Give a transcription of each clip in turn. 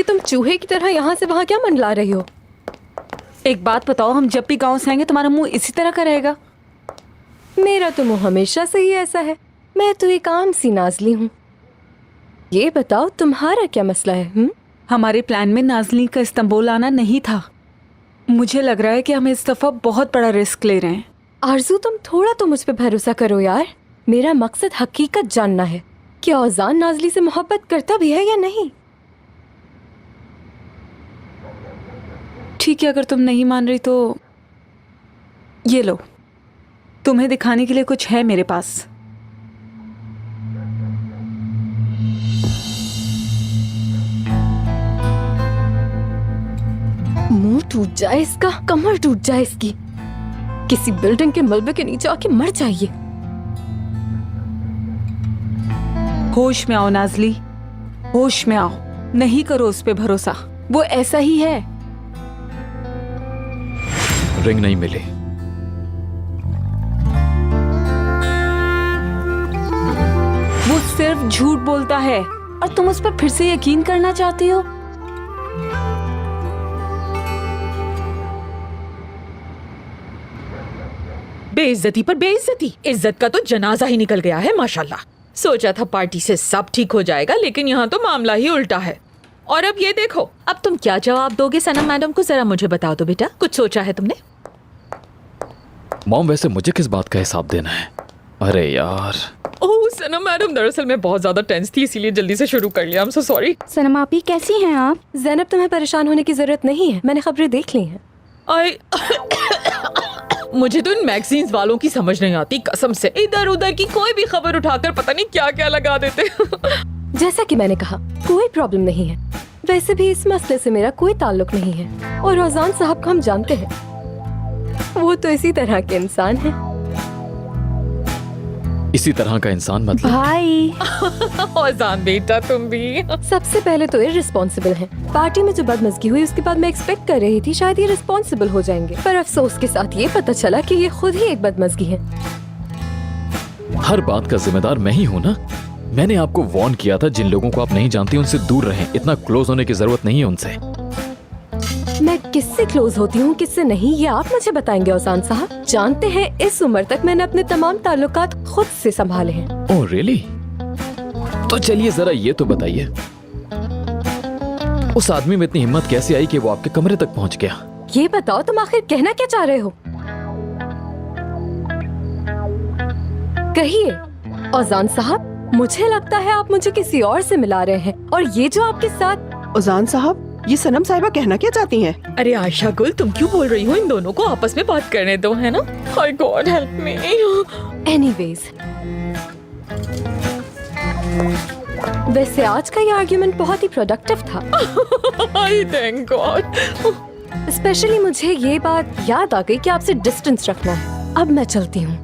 ये तुम चूहे की तरह यहाँ से वहाँ क्या मंडला रही हो? एक बात बताओ, हम जब भी गाँव से आएंगे तुम्हारा मुंह इसी तरह का रहेगा? मेरा तो मुंह हमेशा से ही ऐसा है। मैं तो एक आम सी नाज़ली हूँ। ये बताओ तुम्हारा क्या मसला है? हमारे प्लान में नाज़ली का इस्तांबुल आना नहीं था। मुझे लग रहा है कि हम इस दफा बहुत बड़ा रिस्क ले रहे हैं। आरजू, तुम थोड़ा तो मुझ पे भरोसा करो यार। मेरा मकसद हकीकत जानना है कि औजान नाज़ली से मोहब्बत करता भी है या नहीं। ठीक है, अगर तुम नहीं मान रही तो ये लो, तुम्हें दिखाने के लिए कुछ है मेरे पास। मुंह टूट जाए इसका, कमर टूट जाए इसकी, किसी बिल्डिंग के मलबे के नीचे आके मर जाइए। होश में आओ नाज़ली, होश में आओ। नहीं करो उस पे भरोसा, वो ऐसा ही है। रिंग नहीं मिली। वो सिर्फ झूठ बोलता है और तुम उस पर फिर से यकीन करना चाहती हो। बेइज्जती पर बेइज्जती। इज्जत का तो जनाजा ही निकल गया है माशाल्लाह। सोचा था पार्टी से सब ठीक हो जाएगा, लेकिन यहाँ तो मामला ही उल्टा है। और अब ये देखो, अब तुम क्या जवाब दोगे सनम मैडम को, जरा मुझे बताओ तो बेटा, कुछ सोचा है तुमने? मॉम, वैसे मुझे किस बात का हिसाब देना है? अरे यार। ओह सनम मैडम, दरअसल मैं बहुत ज्यादा टेंस थी, इसीलिए जल्दी से शुरू कर लिया। I'm so sorry। सनम आपी, कैसी हैं आप? ज़ैनब, तुम्हें परेशान होने की जरूरत नहीं है, मैंने खबरें देख ली हैं। मुझे तो इन मैगजीन्स वालों की समझ नहीं आती कसम से। इधर उधर की कोई भी खबर उठाकर पता नहीं क्या क्या लगा देते। जैसा कि मैंने कहा, कोई प्रॉब्लम नहीं है। वैसे भी इस मसले से मेरा कोई ताल्लुक नहीं है, और औजान साहब को हम जानते हैं, वो तो इसी तरह के इंसान हैं। इसी तरह का इंसान मतलब? भाई औजान बेटा, तुम भी। सबसे पहले तो इररिस्पॉन्सिबल हैं। पार्टी में जो बदमज़गी हुई उसके बाद मैं एक्सपेक्ट कर रही थी शायद ये रिस्पॉन्सिबल हो जाएंगे, पर अफसोस के साथ ये पता चला कि ये खुद ही एक बदमज़गी है। हर बात का जिम्मेदार मैं ही हूँ ना। मैंने आपको वार्न किया था, जिन लोगों को आप नहीं जानती उनसे दूर रहें। इतना क्लोज होने की जरूरत नहीं है उनसे। मैं किससे क्लोज होती हूँ किससे नहीं, ये आप मुझे बताएंगे औजान साहब। जानते हैं, इस उम्र तक मैंने अपने तमाम ताल्लुकात खुद से संभाले हैं। Oh really? तो चलिए जरा ये तो बताइए, उस आदमी में इतनी हिम्मत कैसे आई कि वो आपके कमरे तक पहुंच गया? ये बताओ, तुम आखिर कहना क्या चाह रहे हो? कहिए औजान साहब। मुझे लगता है आप मुझे किसी और से मिला रहे हैं, और ये जो आपके साथ। औजान साहब, ये सनम साहिबा कहना क्या चाहती हैं? अरे आयशा गुल, तुम क्यों बोल रही हो? इन दोनों को आपस में बात करने दो, है ना? हाय गॉड हेल्प मी। एनीवेज, वैसे आज का ये आर्ग्यूमेंट बहुत ही प्रोडक्टिव था। आई थैंक गॉड। स्पेशली मुझे ये बात याद आ गई कि आपसे डिस्टेंस रखना है। अब मैं चलती हूँ।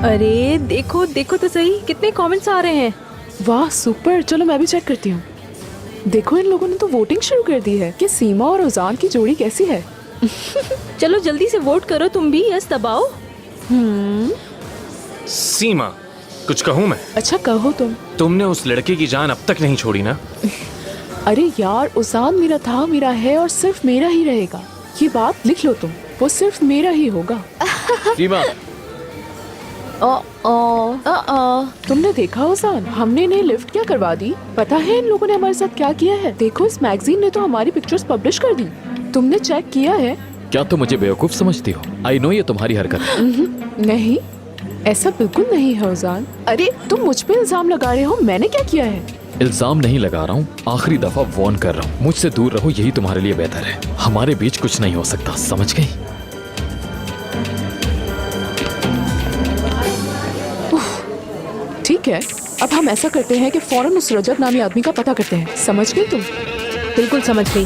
अरे देखो देखो तो सही, कितने कमेंट्स आ रहे हैं। वाह सुपर, चलो मैं भी चेक करती हूँ। देखो, इन लोगों ने तो वोटिंग शुरू कर दी है कि सीमा और औजान की जोड़ी कैसी है। चलो जल्दी से वोट करो, तुम भी यस दबाओ। सीमा, कुछ कहूँ मैं? अच्छा कहो तुमने उस लड़के की जान अब तक नहीं छोड़ी ना? अरे यार, औजान मेरा था, मेरा है और सिर्फ मेरा ही रहेगा। ये बात लिख लो तुम, वो सिर्फ मेरा ही होगा। सीमा, तुमने देखा औजान, हमने इन्हें लिफ्ट क्या करवा दी? पता है इन लोगों ने हमारे साथ क्या किया है? देखो, इस मैगजीन ने तो हमारी पिक्चर्स पब्लिश कर दी। तुमने चेक किया है? क्या तुम मुझे बेवकूफ समझती हो? आई नो ये तुम्हारी हरकत है। नहीं, ऐसा बिल्कुल नहीं है औजान। अरे तुम मुझ पे इल्जाम लगा रहे हो, मैंने क्या किया है? इल्जाम नहीं लगा रहा हूँ, आखिरी दफा वार्न कर रहा हूँ। मुझसे दूर रहो, यही तुम्हारे लिए बेहतर है। हमारे बीच कुछ नहीं हो सकता, समझ गई? ठीक है, अब हम ऐसा करते हैं कि फौरन उस रजत नामी आदमी का पता करते हैं। समझ गई तुम? बिल्कुल समझ गई।